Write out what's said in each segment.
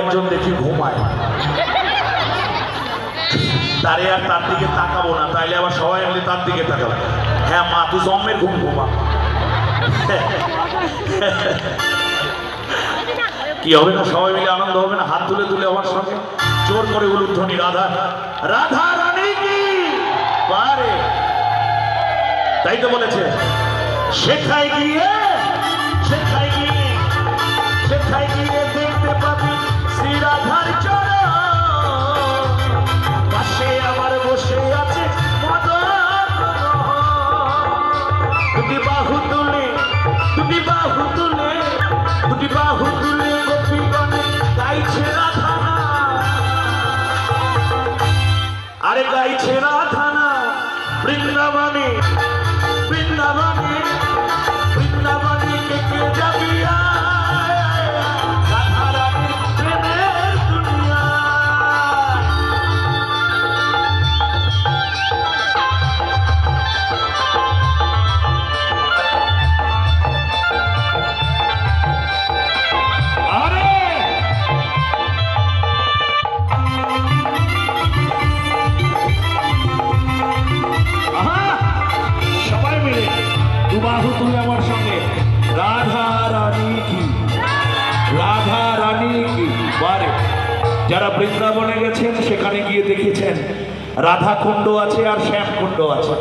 একজন দেখি ঘুমায়, তারে আর তার দিকে তাকাবো না, তাইলে আবার সবাই মিলে তার দিকে তাকাবো। হ্যাঁ মা, তুই জন্মের ঘুম ঘুমা। কি হবে না, সবাই মিলে আনন্দ হবে না? হাত তুলে তুলে আমার সঙ্গে জোর করে উলুধ্বনি, রাধা রাধা রানী কি পারে। তাই তো বলেছে, শেখায় গিয়ে শেখায় গিয়ে শেখায় গিয়ে দেখতে পাবি শ্রী রাধার চরণ, পাশে আমার বসে আছে মদন। দুটি বাহু তুলে দুটি বাহু তুলে দুটি বাহু তুলে গোপীগণে গাইছে রাধা নাম। আরে গাইছে রাধা নাম বৃন্দাবনে বৃন্দাবনে বৃন্দাবনে কে কে যাবি রাধা রানী প্রেমের দুনিয়া। বাহু তুলে আমার সঙ্গে রাধা রানী কি, রাধা রানী কি বারে। যারা বৃন্দাবনে গেছেন সেখানে গিয়ে দেখেছেন রাধা কুণ্ড আছে আর শ্যাম কুণ্ড আছে।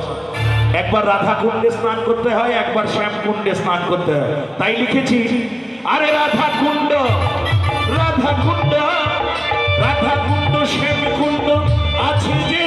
একবার রাধা কুণ্ডে স্নান করতে হয়, একবার শ্যাম কুণ্ডে স্নান করতে হয়। তাই লিখেছি, আরে রাধা কুণ্ড রাধা কুণ্ড রাধা কুণ্ড শ্যাম কুণ্ড আছে যে